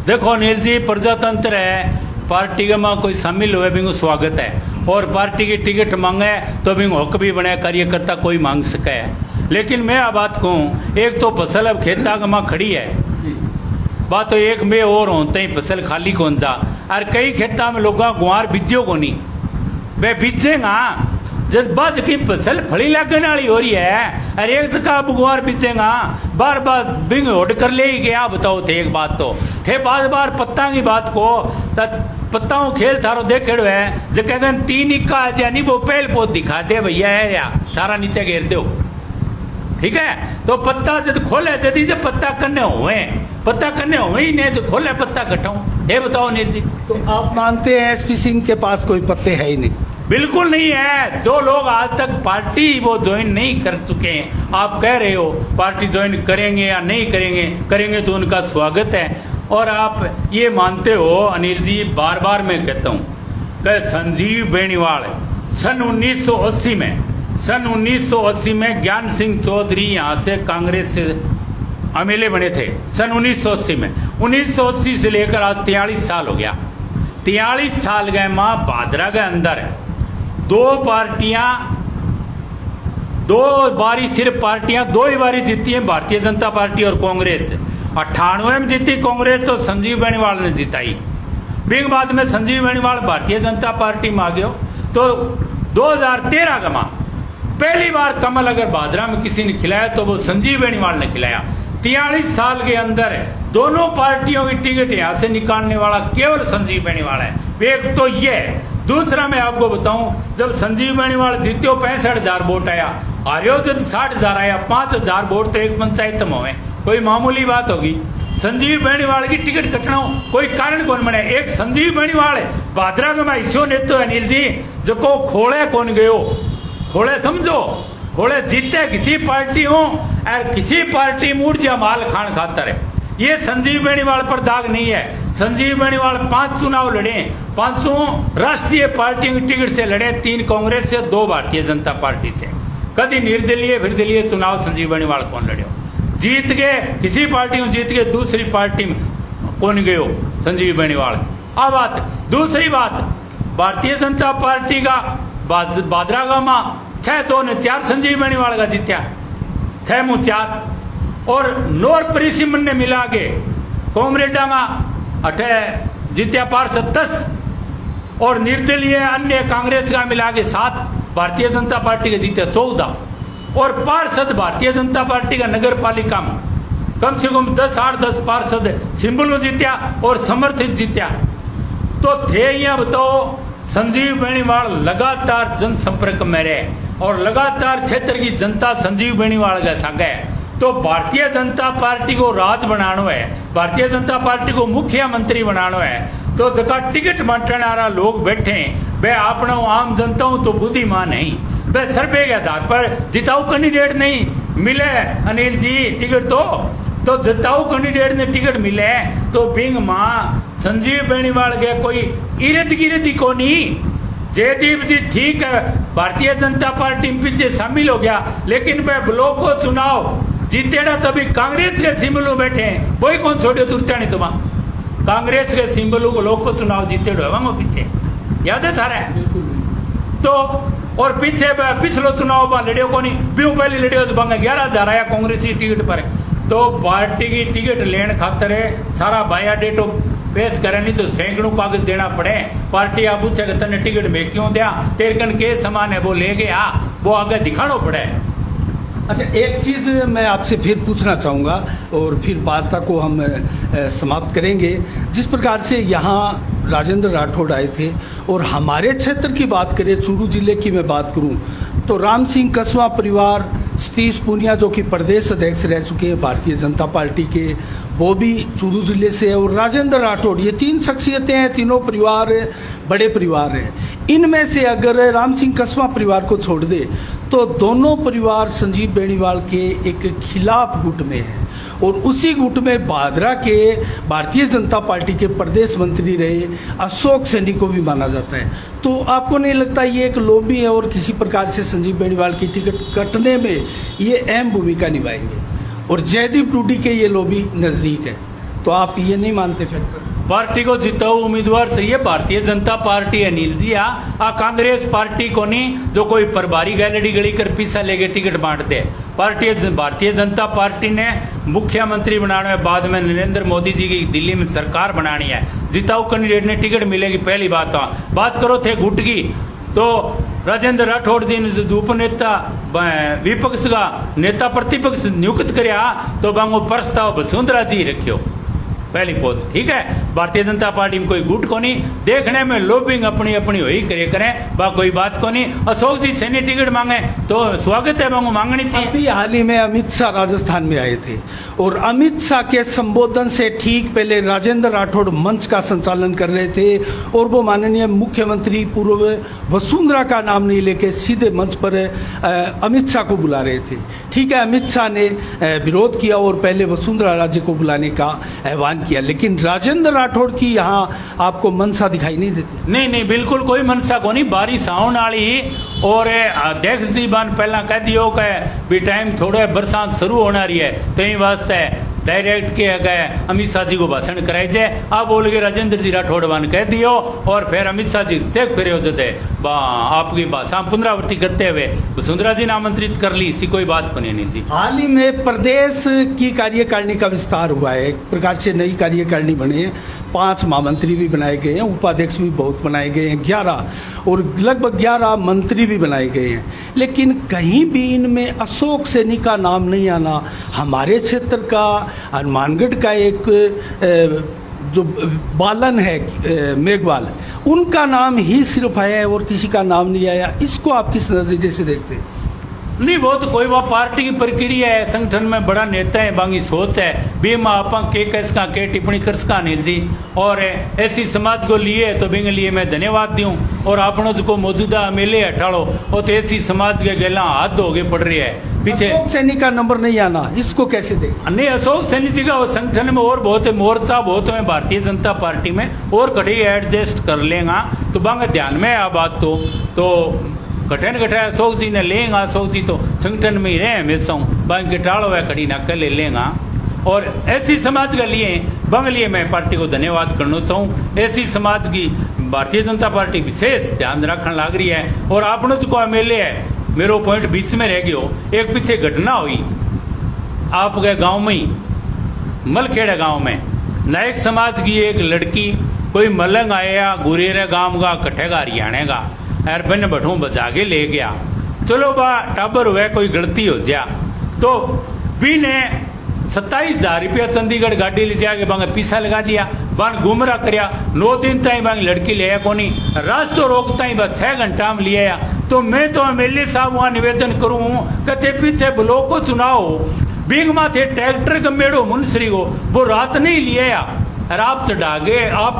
देखो अनिल जी, प्रजातंत्र है, पार्टी के में कोई शामिल हुए बिंगो स्वागत है और पार्टी की टिकट मांगे तो बिंगो हक भी बने, कार्यकर्ता कोई मांग सके है। लेकिन मैं अब बात कहूँ, एक तो फसल अब खेता में खड़ी है, बात तो एक में और होते ही फसल खाली कौन जा, और कई खेता में लोग गुआर बीजो को नहीं वे बीजेगा जब बाज की फसल फली लगने वाली हो रही है, अरे एक जगह अब गुआर बीजेगा बार बार बिंग होड कर ले गया। बताओ थे एक बात तो थे बार पत्ता की बात को पत्ताओं खेल थारो देखे है जो कहते 3 इक्का यानी वो पहल पोत दिखा दे भैया है या सारा नीचे घेर दो, ठीक है। तो पत्ता जब खोले यदि जब पत्ता करने हुए ही नहीं जो खोले पत्ता कटाऊं, ये बताओ नील जी। तो आप मानते हैं एसपी सिंह के पास कोई पत्ते है ही नहीं? बिल्कुल नहीं है। जो लोग आज तक पार्टी वो ज्वाइन नहीं कर चुके हैं, आप कह रहे हो पार्टी ज्वाइन करेंगे या नहीं करेंगे तो उनका स्वागत है। और आप ये मानते हो अनिल जी, बार बार मैं कहता हूँ कि संजीव बेनीवाल सन 1980 में ज्ञान सिंह चौधरी यहाँ से कांग्रेस से एमएलए बने थे सन 1980 में। 1980 से लेकर आज 43 साल हो गया। 43 साल गए माँ भादरा के अंदर 2 ही बारी जीती हैं, भारतीय जनता पार्टी और कांग्रेस। 98 में जीती कांग्रेस तो संजीव बेनीवाल ने जिताई। बिग बाद में संजीव बेनीवाल भारतीय जनता पार्टी में आ गयो तो 2013 का माँ पहली बार कमल अगर भादरा में किसी ने खिलाया तो वो संजीव बेनीवाल ने खिलाया। 43 साल के अंदर दोनों पार्टियों की टिकट यहाँ से निकालने वाला केवल संजीव बेनीवाल है। एक तो ये है। दूसरा मैं आपको बताऊं, जब संजीव बेनीवाल जीत्यो 65,000 वोट आया, हारियो जब 60,000 आया, 5,000 वोट तो एक पंचायत में हुए, कोई मामूली बात होगी। संजीव बेनीवाल की टिकट कटना कोई कारण कौन बने। एक संजीव बेनीवाल भादरा में हिस्सों नेतो अनिल जी जो को खोले कौन गयो, खोले समझो, खोले जीते किसी पार्टी हो और किसी पार्टी मूर्जा माल खान खातर है। ये संजीव बेनीवाल पर दाग नहीं है। संजीव बेनीवाल 5 चुनाव लड़े, 5 राष्ट्रीय पार्टियों की टिकट से लड़े, 3 कांग्रेस से, 2 भारतीय जनता पार्टी से। कभी निर्दलीय फिरदलीय चुनाव संजीव बेनीवाल कौन लड़े, जीत गए किसी पार्टी में, जीत गए दूसरी पार्टी में कौन गयो संजीव बेनीवाल। अब बात दूसरी बात, भारतीय जनता पार्टी का भादरा गामा 6-2-4 संजीव बेनीवाल का जीत्या, 6-4 और नोर परिसिमन ने मिला के कोमरेडा में 8 जीत्या, पार्षद 10 और निर्दलीय अन्य कांग्रेस का मिला के 7, भारतीय जनता पार्टी के जीत्या 14 और पार्षद भारतीय जनता पार्टी का नगर पालिका में कम से कम 10-8-10 पार्षद सिंबल में जीत्या और समर्थित जीत्या। तो थे यहाँ बताओ संजीव बेनीवाल लगातार जनसंपर्क में रहे और लगातार क्षेत्र की जनता संजीव बेनीवाल का साग है तो भारतीय जनता पार्टी को राज बनाना है, भारतीय जनता पार्टी को मुख्यमंत्री बनाना है, तो जगह टिकट बांटने वाला लोग बैठे वे अपना आम जनता हूं तो बुद्धिमान नहीं, वे सर्वे के आधार पर जिताऊ कैंडिडेट नहीं मिले अनिल जी टिकट तो जिताऊ कैंडिडेट ने टिकट मिले तो बिंग मां संजीव बेनीवाल के कोई इर्द गिर्द ही को नहीं। जयदीप जी ठीक है भारतीय जनता पार्टी में पीछे शामिल हो गया, लेकिन वह ब्लॉक को चुनाव जीतेगा तभी कांग्रेस के सिंबल बैठे हैं, वही कौन छोड़े तुरता नहीं तुम कांग्रेस के सिंबल ब्लॉक को चुनाव जीते वो पीछे याद है थारे तो। और पीछे पिछलो चुनाव में लड़ियो को नहीं प्यू पहले लड़ियो तो बंगा 11,000 आया कांग्रेस की टिकट पर। तो पार्टी की टिकट लेने खातर सारा बायोडेटा पेश करे नहीं तो सैकड़ों कागज देना पड़े। पार्टी आप पूछेगा तने टिकट में क्यों दिया, तेरे कन के समान है वो ले गया, वो आगे दिखाना पड़े। अच्छा, एक चीज़ मैं आपसे फिर पूछना चाहूँगा और फिर वार्ता को हम समाप्त करेंगे। जिस प्रकार से यहाँ राजेंद्र राठौड़ आए थे और हमारे क्षेत्र की बात करें, चूरू जिले की मैं बात करूँ तो राम सिंह कसवा परिवार, सतीश पूनिया जो कि प्रदेश अध्यक्ष रह चुके हैं भारतीय जनता पार्टी के, वो भी चूरू जिले से है, और राजेंद्र राठौड़, ये 3 शख्सियतें हैं, तीनों परिवार बड़े परिवार हैं। इनमें से अगर राम सिंह कसवा परिवार को छोड़ दे तो दोनों परिवार संजीव बेनीवाल के एक खिलाफ गुट में है, और उसी गुट में भादरा के भारतीय जनता पार्टी के प्रदेश मंत्री रहे अशोक सैनी को भी माना जाता है। तो आपको नहीं लगता ये एक लॉबी है और किसी प्रकार से संजीव बेनीवाल की टिकट कटने में ये अहम भूमिका निभाएंगे, और जयदीप टूडी के ये लॉबी नज़दीक है, तो आप ये नहीं मानते फैक्टर? पार्टी को जिताऊ उम्मीदवार चाहिए भारतीय जनता पार्टी अनिल जी आ कांग्रेस पार्टी को नहीं जो कोई प्रभारी गैलरी गड़ी कर पीछा लेके टिकट बांट दे। भारतीय जनता पार्टी ने मुख्यमंत्री बनाने में बाद में नरेंद्र मोदी जी की दिल्ली में सरकार बनानी है, जिताऊ कैंडिडेट ने टिकट मिलेगी। पहली बात करो थे गुट की तो राजेंद्र राठौड़ जी ने जो उपनेता विपक्ष का नेता प्रतिपक्ष नियुक्त कराया तो बांगो प्रस्ताव वसुंधरा जी रखियो पहली पोत। ठीक है, भारतीय जनता पार्टी में कोई गुट को नहीं, देखने में लोबिंग अपनी अपनी वही करें बा कोई बात को नहीं। अशोक जी सैनी टिकट मांगे तो स्वागत है, मांगो मांगनी चाहिए। अभी हाल ही में अमित शाह राजस्थान में आए थे और अमित शाह के संबोधन से ठीक पहले राजेंद्र राठौड़ मंच का संचालन कर रहे थे और वो माननीय मुख्यमंत्री पूर्व वसुंधरा का नाम नहीं लेके सीधे मंच पर अमित शाह को बुला रहे थे। ठीक है, अमित शाह ने विरोध किया और पहले वसुंधरा राज्य को बुलाने का आह्वान किया, लेकिन राजेंद्र राठौड़ की यहाँ आपको मनसा दिखाई नहीं देती? नहीं, बिल्कुल कोई मनसा को नहीं। बारिश आने वाली और अध्यक्ष जी बान पहला कह दियो कि भी टाइम थोड़ा बरसात शुरू होना रही है तो यही वास्ते डायरेक्ट के गए अमित शाह जी को भाषण कराए जाए। आप बोल के राजेंद्र जी राठौड़ बान कह दियो और फिर अमित शाह जी से फिर हो जाते आपकी भाषा पुनरावृत्ति करते हुए वसुंधरा जी ने आमंत्रित कर ली, इसी कोई बात को नहीं थी। हाल ही में प्रदेश की कार्यकारिणी का विस्तार हुआ है, एक प्रकार से नई कार्यकारिणी बनी है, 5 महामंत्री भी बनाए गए हैं, उपाध्यक्ष भी बहुत बनाए गए हैं, 11 और लगभग 11 मंत्री भी बनाए गए हैं, लेकिन कहीं भी इनमें अशोक सैनी का नाम नहीं आना। हमारे क्षेत्र का हनुमानगढ़ का एक जो बालन है मेघवाल, उनका नाम ही सिर्फ आया है और किसी का नाम नहीं आया। इसको आप किस नजरिए से देखते हैं? नहीं, वो तो कोई वह पार्टी की प्रक्रिया है, संगठन में बड़ा नेता है, बाकी सोच है बीमा आपा के कैसका के टिप्पणी कर सका अनिल जी। और ऐसी समाज को लिए तो बिंग लिए मैं धन्यवाद दूं और आपनों को मौजूदा एमएलए हटाड़ो और तो ऐसी समाज के गला हाथ धोगे पड़ रही है पीछे। अशोक सैनी का नंबर नहीं आना, इसको कैसे देखें? नहीं, अशोक सैनी जी का संगठन में और बहुत है, मोर्चा बहुत है भारतीय जनता पार्टी में और कभी एडजस्ट कर लेगा तो बांग ध्यान में आ बात तो कठिन अशोक जी ने लेंगा। अशोक जी तो संगठन में ही रहे हमेशा, बाकी टाड़ो है खड़ी ना कर लेंगा। और ऐसी समाज के लिए बंगलिए मैं पार्टी को धन्यवाद करना चाहूँ। ऐसी समाज की भारतीय जनता पार्टी विशेष ध्यान रखने लग रही है। और आपने जो एमएलए है, मेरो पॉइंट बीच में रह गयो, एक पीछे घटना हुई आपके गांव में ही, मलखेड़ा गांव में नायक समाज की एक लड़की कोई मलंग आया गुरेरा गांव का कटेगा हरियाणा का यार बन बठू बचा के ले गया। चलो बा टाबर हुआ कोई गलती हो जा तो बी ने 27,000 रुपया चंडीगढ़ गाड़ी ले जाके बांगे पीछा लगा दिया, बांग गुमराह करया। 9 दिन तक बांग लड़की ले आया कोनी, रास्तो रोकता ही बस 6 घंटा में लिया। तो मैं तो एमएलए साहब वहाँ निवेदन करूँ कहते पीछे ब्लॉक को चुनाव बिंग माथे ट्रैक्टर गमेड़ो मुनसरी को वो रात नहीं लिया और आप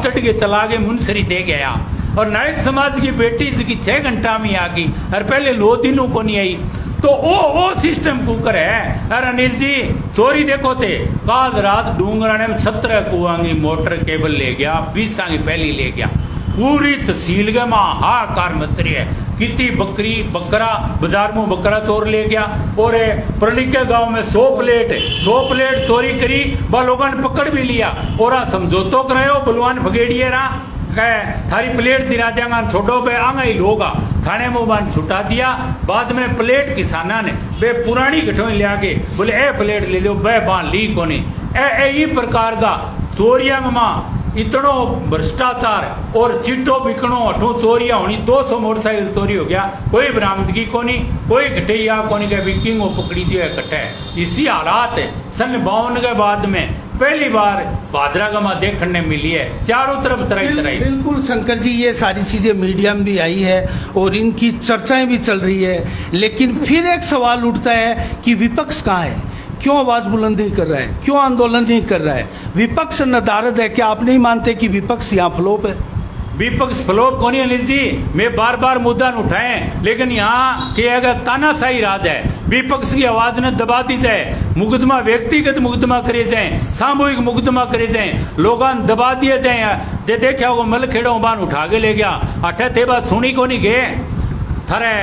चढ़ के चला गए मुनसरी दे गया। और नायक समाज की बेटी जिसकी 6 घंटा में आ गई और पहले 2 दिनों को नहीं आई। तो ओ सिस्टम कुकर है। अरे अनिल जी चोरी देखो थे काल रात डूंगराने में 17 कुआंगी मोटर केबल ले गया, 20 की पहली ले गया। पूरी तहसील के मां हाहाकार मच रही है। कितनी बकरा बाजार में बकरा चोर ले गया। और प्रणिके गांव में 100 प्लेट चोरी करी, बा लोगों ने पकड़ भी लिया। और समझौतो करायो बलवान फगेड़िए रहा थारी प्लेट दिला देंगा छोड़ो बे आंगा ही लोगा थाने में बान छुटा दिया। बाद में प्लेट किसाना ने बे पुरानी गठों ले आके बोले ए प्लेट ले लो बे बान ली कोनी। ए प्रकार का चोरिया में इतनो भ्रष्टाचार और चिट्टो बिकनो अठो चोरिया होनी। 200 मोटरसाइकिल चोरी हो गया, कोई बरामदगी कोनी, कोई घटैया कोनी के बिकिंग पकड़ी जो है कटे। इसी हालात है सन 52 के बाद में पहली बार भादरा गमा देखने मिली है। चारों तरफ तराई। बिल्कुल शंकर जी, ये सारी चीजें मीडिया में भी आई है और इनकी चर्चाएं भी चल रही है। लेकिन फिर एक सवाल उठता है कि विपक्ष कहाँ है, क्यों आवाज बुलंद नहीं कर रहा है, क्यों आंदोलन नहीं कर रहा है? विपक्ष नदारद है। क्या आप नहीं मानते कि विपक्ष यहाँ फ्लॉप है? विपक्ष फ्लॉप कौन है अनिल जी? मैं बार बार मुद्दा उठाए, लेकिन यहाँ के अगर तानाशाही राज है। विपक्ष की आवाज ने दबा दी जाए, मुकदमा व्यक्तिगत मुकदमा करे जाए, सामूहिक मुकदमा करे जाए, लोगों दबा दिए जाए। देखा वो मल खेड़ो बान उठा के ले गया। अठे थे बात सुनी को नहीं गए थारे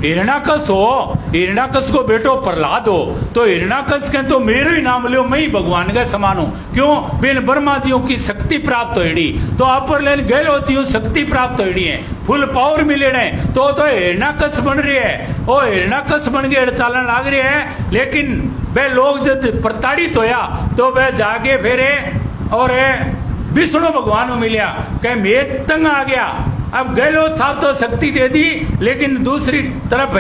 हिरणाकश को बेटो प्रहलाद हो तो हिरणाकश के तो मेरे ही नाम लियो, मैं ही भगवान का समान हूं। क्यों? बिन ब्रह्मा जी की शक्ति प्राप्त होड़ी तो अपर लेन गैल होती हूँ शक्ति प्राप्त होड़ी है, फुल पावर मिले तो हिरणाकश बन रही है। ओ हिरणाकश बन के चालन लाग रही है। लेकिन वे लोग जब प्रताड़ित होया तो वे जागे फेरे और विष्णु भगवान को मिलिया कह मैं तंग आ गया। अब गहलोत साहब तो शक्ति दे दी, लेकिन दूसरी तरफ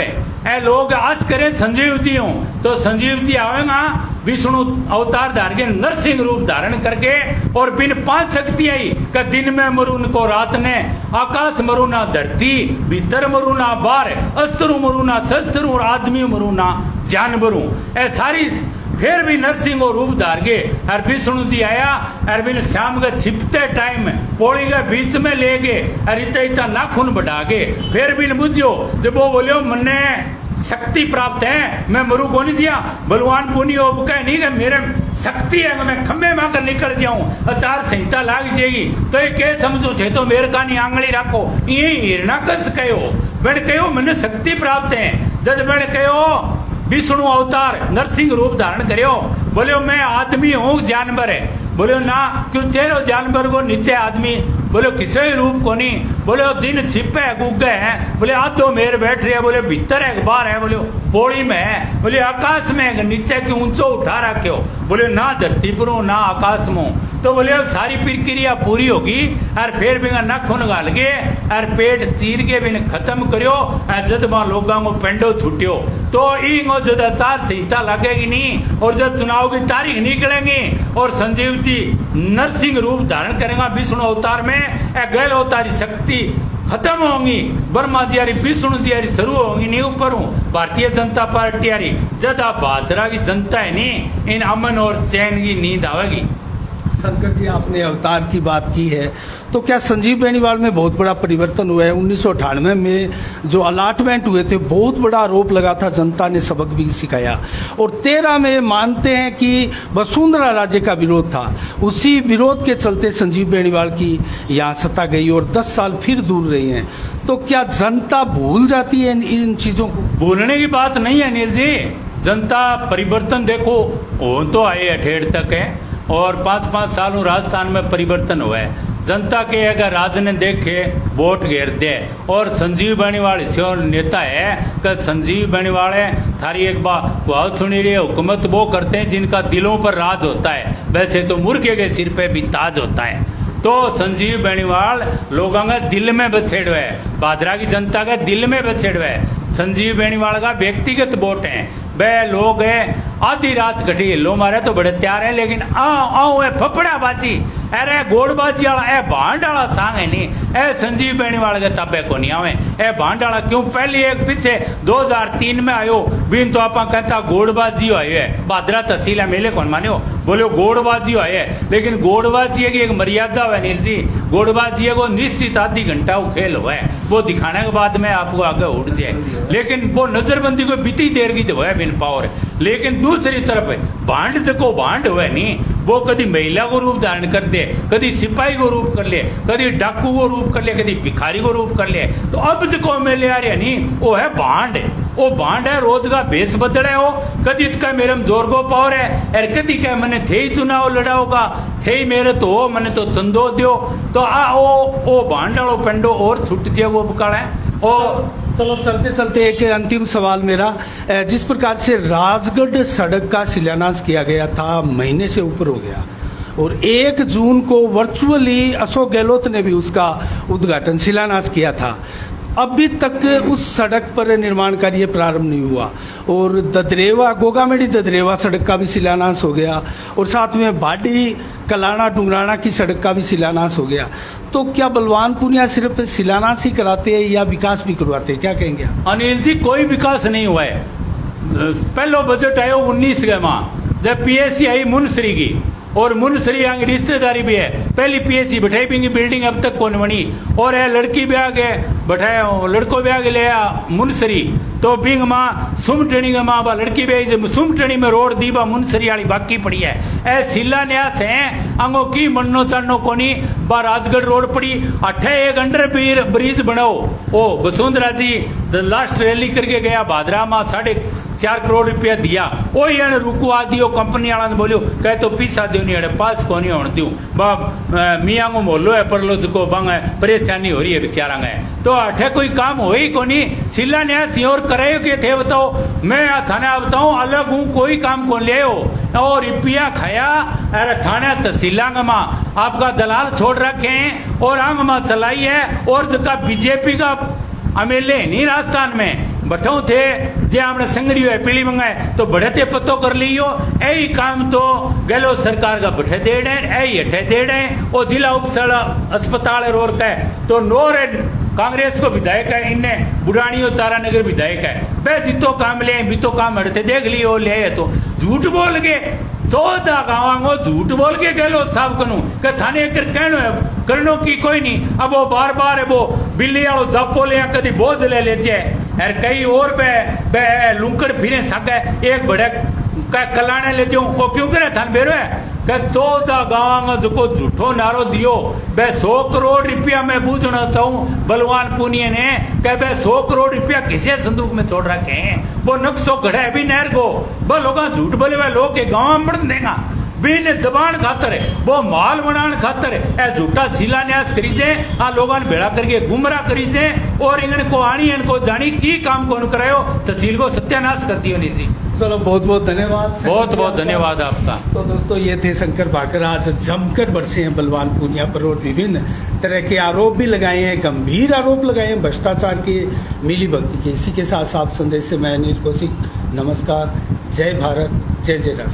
है लोग आस करें संजीव जी हूं तो संजीव जी आवेगा विष्णु अवतार धारण के नरसिंह रूप धारण करके। और बिन 5 शक्ति आई का दिन में मरुन को रात ने, आकाश मरुना धरती, भीतर मरुना बाहर, अस्त्रु मरुना शस्त्र और आदमी मरुना जानवरू। ए सारी फिर भी नरसिंह को रूप धार के और विष्णु जी आया और बिन श्याम के छिपते टाइम पौड़ी के बीच में ले गए और इतना नाखून बढ़ा के फिर भी बुझो जब वो बोलियो मन्ने शक्ति प्राप्त है, मैं मरु को नहीं दिया। बलवान पुनी कह नहीं कि मेरे शक्ति है मैं खम्बे में आकर निकल जाऊं, आचार संहिता लाग जाएगी तो ये क्या समझो थे तो मेरे का नहीं आंगली रखो। ये हिरणाकश कहो मैंने कहो मैंने शक्ति प्राप्त है। जब मैंने कहो विष्णु अवतार नरसिंह रूप धारण करो, बोले मैं आदमी हूँ जानवर है। बोले ना क्यों चेहरो जानवर को नीचे आदमी, बोले किसी रूप को नहीं। बोले दिन छिपे है गुग्गे है, बोले आधो मेर बैठ रहे है, बोले भीतर है बाहर है, बोले पौड़ी में है, बोले आकाश में है नीचे क्यों ऊंचो उठा रखे हो, बोले ना धरती पर हूं ना आकाश में। तो बोले सारी प्रक्रिया पूरी होगी और फिर भी नाखून गाल के और पेट चीर के भी खत्म करो। जब वहां लोगों को पेंडो छुट्यो तो इंगो जब आचार संहिता लगेगी नहीं और जब चुनाव की तारीख निकलेंगी और संजीव जी नरसिंह रूप धारण करेगा विष्णु अवतार में, गैल अवतारी शक्ति खत्म होंगी, ब्रह्मा जी यारी विष्णु जी यारी शुरू होंगी नहीं ऊपर हूँ भारतीय जनता पार्टी यारी जदा भादरा की जनता है नहीं इन अमन और चैन की नींद आवेगी। शंकर जी आपने अवतार की बात की है तो क्या संजीव बेनीवाल में बहुत बड़ा परिवर्तन हुआ है? 1998 में जो अलाटमेंट हुए थे बहुत बड़ा आरोप लगा था, जनता ने सबक भी सिखाया। और 13 में मानते हैं कि वसुंधरा राजे का विरोध था, उसी विरोध के चलते संजीव बेनीवाल की यहाँ सत्ता गई और 10 साल फिर दूर रही हैं। तो क्या जनता भूल जाती है इन चीजों को? भूलने की बात नहीं है अनिल जी, जनता परिवर्तन देखो हो तो आए 68 तक है और 5-5 सालों राजस्थान में परिवर्तन हुआ है। जनता के अगर राज ने देखे वोट घेर दे और संजीव बेनीवाल नेता है कि संजीव बेनीवाल थारी एक बात बहुत सुनी रही है, हुकूमत वो करते हैं जिनका दिलों पर राज होता है, वैसे तो मुर्गे के सिर पे भी ताज होता है। तो संजीव बेनीवाल लोगों का दिल में बसेड़ है, भादरा की जनता का दिल में बसेड़ है। संजीव बेनीवाल का व्यक्तिगत वोट है, वे लोग है आधी रात कटी लो मारे तो बड़े तैयार है, लेकिन आओ है फफड़ा बाजी अरे गोड़बाजी वाला ए भांड वाला सांग है नहीं, ए संजीव बेनीवाल के तबे को नहीं आवे ए भांड वाला क्यों। पहली एक पीछे 2003 में आयो बिन तो आप कहता गोड़बाजी आयो है, भादरा तहसील है मेले कौन मानियो बोलो गोड़बाजी आयो है, लेकिन गोड़बाजी की एक मर्यादा है नील जी। गोड़बाजी को निश्चित आधी घंटा वो खेल हुआ है, वो दिखाने के बाद में आपको आगे उठ जाए, लेकिन वो नजरबंदी को बीती देर की तो है बिन पावर। लेकिन दूसरी तरफ भांड जो भांड हुआ नहीं, वो कभी महिला को रूप धारण कर दे, कभी सिपाही को रूप कर ले, कभी डाकू को रूप कर ले, कभी भिखारी को रूप कर ले। तो अब जो मिले आ रहा नहीं वो है भांड, वो भांड है रोज का भेष बदले हो, कभी इसका मेरे में जोर को पावर है और कभी क्या मैंने थे ही चुनाव लड़ाओगा थे ही मेरे तो हो मैंने तो चंदो दो तो आ ओ भांड वालो पेंडो और छुट जाए वो बकाल है। और चलो चलते चलते एक अंतिम सवाल मेरा, जिस प्रकार से राजगढ़ सड़क का शिलान्यास किया गया था महीने से ऊपर हो गया और 1 जून को वर्चुअली अशोक गहलोत ने भी उसका उद्घाटन शिलान्यास किया था, अभी तक उस सड़क पर निर्माण कार्य प्रारंभ नहीं हुआ और ददरेवा गोगामेड़ी ददरेवा सड़क का भी शिलान्यास हो गया और साथ में भाडी कलाना डुंगराना की सड़क का भी शिलान्यास हो गया। तो क्या बलवान पुनिया सिर्फ शिलान्यास ही कराते हैं या विकास भी करवाते हैं, क्या कहेंगे आप? अनिल जी कोई विकास नहीं हुआ है। पहलो बजट आयो 19 के माह जब पीएससी आई मुनसरी की और मुनसरी यहाँ की रिश्तेदारी भी है, पहली पीएससी बैठाई भी बिल्डिंग अब तक कौन बनी और है लड़की ब्याह के बैठाया लड़को ब्याह के लिया मुनसरी तो बिंग माँ सुमटणी के माँ बा लड़की ब्याह सुमटणी में रोड दी बा मुनसरी वाली बाकी पड़ी है। ए शिलान्यास है अंगो की मननो चढ़नो कोनी बा राजगढ़ रोड पड़ी अठे एक अंडर ब्रिज बनाओ। ओ वसुंधरा जी लास्ट रैली करके गया भादरा माँ 4.5 करोड़ रुपया दिया, वो ये रुकवा दियो कंपनी वाला ने बोलियो कहे तो पीसा दियो नहीं अड़े पास को नहीं होने दियो बा मियाँ को मोलो है परलो को बंग है परेशानी हो रही है बेचारा है तो अठे कोई काम हो ही को नहीं। शिलान्यास और करे के थे बताओ, मैं थाने बताऊं अलग हूँ कोई काम को ले और रुपया खाया अरे थाने तहसीलांग माँ आपका दलाल छोड़ रखे हैं और आंग माँ चलाई है और जगह बीजेपी का एमएलए नहीं राजस्थान में बठाऊ थे जे हमने संगरियो है पीली मंगाए तो बढ़ते पत्तो कर लियो यही काम तो गहलोत सरकार का बैठे दे रहे यही हटे दे रहे और जिला उपसड़ अस्पताल रोड का है तो नोर कांग्रेस को विधायक है इनने बुढ़ानी और तारानगर विधायक है बे जितो काम ले बीतो काम हटते देख लियो ले तो झूठ बोल के 14 गाँव झूठ बोल के गहलोत साहब कनू के थाने कहनो है करनो की कोई नहीं। अब वो बार बार है वो बिल्ली वालों जापो ले कभी बोझ ले लेते यार कई और बे लुंकड़ फिरे सके एक बड़े कलाने लेते हूँ वो क्यों करे थान बेरो है कि 14 गाँव जो झूठो नारो दियो बे 100 करोड़ रुपया मैं पूछना चाहूँ बलवान पुनिया ने कि बे 100 करोड़ रुपया किसे संदूक में छोड़ रखे हैं वो नक्शो घड़ा है भी नहर को वो लोग झूठ बोले हुए लोग के गाँव में बढ़ देगा बिन दबाण खातर वो माल बनाने खातर ए झूठा शिलान्यास करीजे आ लोगों ने भेड़ा करके गुमराह करीजे और इनको आनी इनको जानी की काम कौन करायो तहसील को सत्यानाश कर दियो नीति। चलो बहुत बहुत धन्यवाद, बहुत बहुत धन्यवाद आपका। तो दोस्तों ये थे शंकर भाकर, आज जमकर बरसे हैं बलवान पुनिया पर और विभिन्न तरह के आरोप भी लगाए हैं, गंभीर आरोप लगाए हैं भ्रष्टाचार के मिली भक्ति के। इसी के साथ आप संदेश से मैं अनिल कौशिक, नमस्कार, जय भारत, जय जय राष्ट्र।